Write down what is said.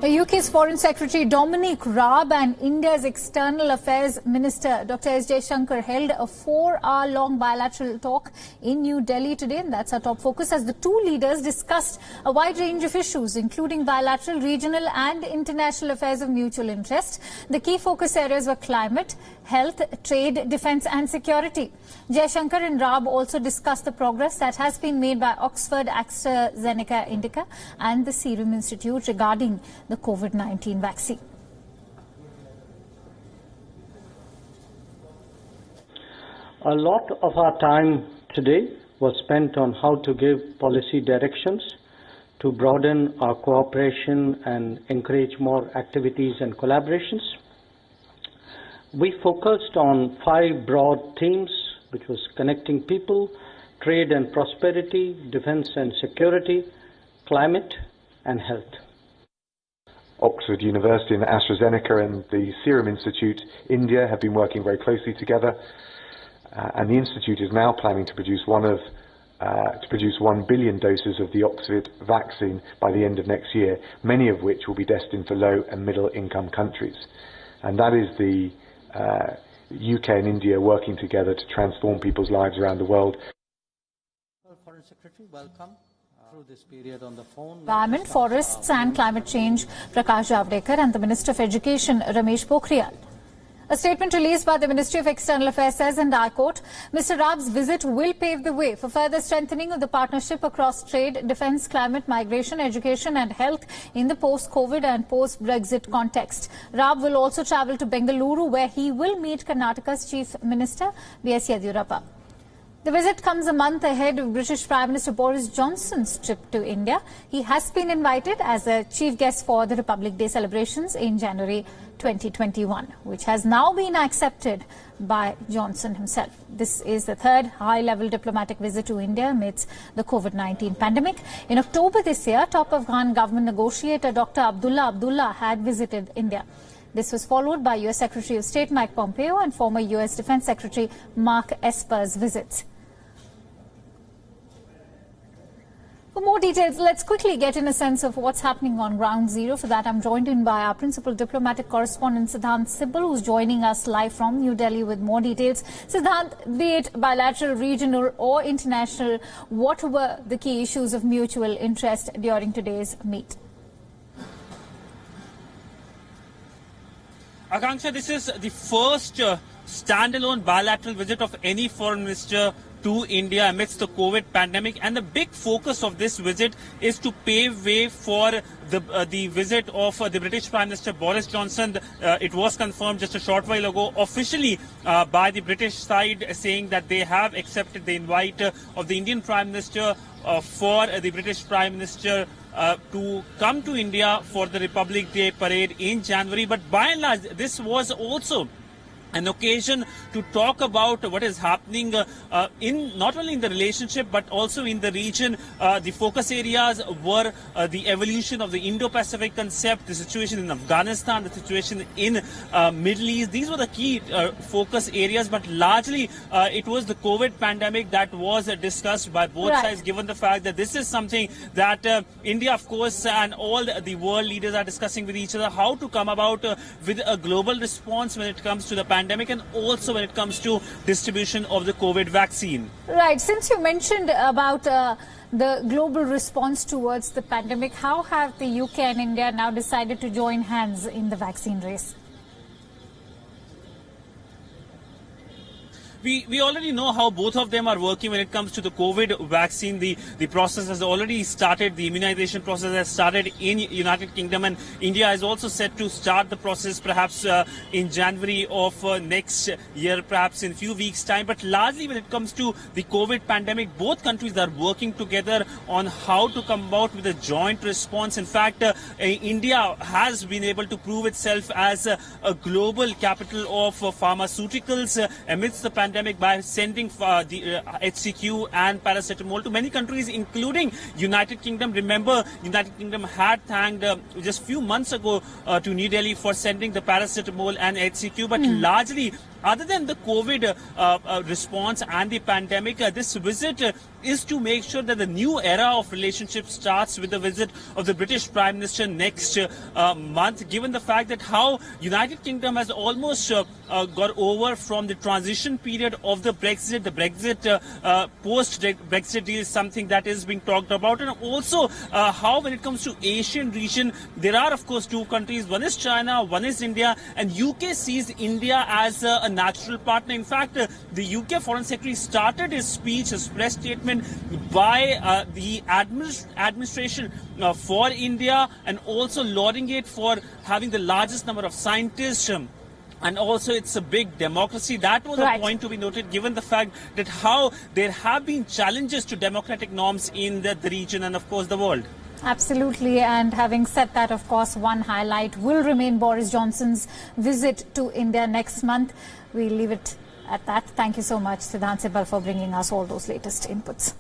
The UK's Foreign Secretary Dominic Raab and India's External Affairs Minister Dr. S. Jaishankar held a 4-hour-long bilateral talk in New Delhi today, and that's our top focus as the two leaders discussed a wide range of issues, including bilateral, regional and international affairs of mutual interest. The key focus areas were climate, health, trade, defence and security. Jaishankar and Raab also discussed the progress that has been made by Oxford AstraZeneca Indica and the Serum Institute regarding the COVID-19 vaccine. A lot of our time today was spent on how to give policy directions to broaden our cooperation and encourage more activities and collaborations. We focused on 5 broad themes, which was connecting people, trade and prosperity, defence and security, climate and health. Oxford University and AstraZeneca and the Serum Institute, India, have been working very closely together, and the Institute is now planning to produce 1 billion doses of the Oxford vaccine by the end of next year, many of which will be destined for low and middle income countries. And that is the UK and India working together to transform people's lives around the world. Foreign Secretary, welcome. Through this period on the phone. Environment, Forests and Climate Change Prakash Javadekar and the Minister of Education Ramesh Pokhriyal. A statement released by the Ministry of External Affairs says, and I quote, Mr. Raab's visit will pave the way for further strengthening of the partnership across trade, defence, climate, migration, education and health in the post-COVID and post-Brexit context. Raab will also travel to Bengaluru, where he will meet Karnataka's Chief Minister B.S. Yediyurappa. The visit comes a month ahead of British Prime Minister Boris Johnson's trip to India. He has been invited as a chief guest for the Republic Day celebrations in January 2021, which has now been accepted by Johnson himself. This is the 3rd high-level diplomatic visit to India amidst the COVID-19 pandemic. In October this year, top Afghan government negotiator Dr. Abdullah Abdullah had visited India. This was followed by U.S. Secretary of State Mike Pompeo and former U.S. Defense Secretary Mark Esper's visits. For more details, let's quickly get in a sense of what's happening on ground zero. For that, I'm joined in by our principal diplomatic correspondent, Siddhant Sibal, who's joining us live from New Delhi with more details. Siddhant, be it bilateral, regional or international, what were the key issues of mutual interest during today's meet? Akanksha, this is the first standalone bilateral visit of any foreign minister to India amidst the COVID pandemic, and the big focus of this visit is to pave way for the visit of the British Prime Minister Boris Johnson. It was confirmed just a short while ago officially by the British side, saying that they have accepted the invite of the Indian Prime Minister for the British Prime Minister to come to India for the Republic Day parade in January. But by and large, this was also an occasion to talk about what is happening in not only in the relationship but also in the region. The focus areas were the evolution of the Indo-Pacific concept, the situation in Afghanistan, the situation in Middle East. These were the key focus areas, but largely it was the COVID pandemic that was discussed by both sides, given the fact that this is something that India, of course, and all the world leaders are discussing with each other, how to come about with a global response when it comes to the pandemic and also when it comes to distribution of the COVID vaccine. Right. Since you mentioned about the global response towards the pandemic, how have the UK and India now decided to join hands in the vaccine race? We already know how both of them are working when it comes to the COVID vaccine. The process has already started. The immunization process has started in United Kingdom, and India is also set to start the process perhaps in January of next year, perhaps in a few weeks' time. But largely when it comes to the COVID pandemic, both countries are working together on how to come about with a joint response. In fact, India has been able to prove itself as a global capital of pharmaceuticals amidst the pandemic by sending the HCQ and paracetamol to many countries, including United Kingdom. Remember, United Kingdom had thanked just a few months ago to New Delhi for sending the paracetamol and HCQ, but largely, other than the COVID response and the pandemic, this visit is to make sure that the new era of relationship starts with the visit of the British Prime Minister next month, given the fact that how United Kingdom has almost got over from the transition period of the Brexit. The Brexit post-Brexit deal is something that is being talked about, and also how when it comes to Asian region, there are of course two countries. One is China, one is India, and UK sees India as a natural partner. In fact, the UK Foreign Secretary started his speech, his press statement, by the administration for India, and also lauding it for having the largest number of scientists. And also it's a big democracy. That was a point to be noted, given the fact that how there have been challenges to democratic norms in the region and of course the world. Absolutely. And having said that, of course, one highlight will remain Boris Johnson's visit to India next month. We'll leave it at that. Thank you so much, Siddhant Sibal, for bringing us all those latest inputs.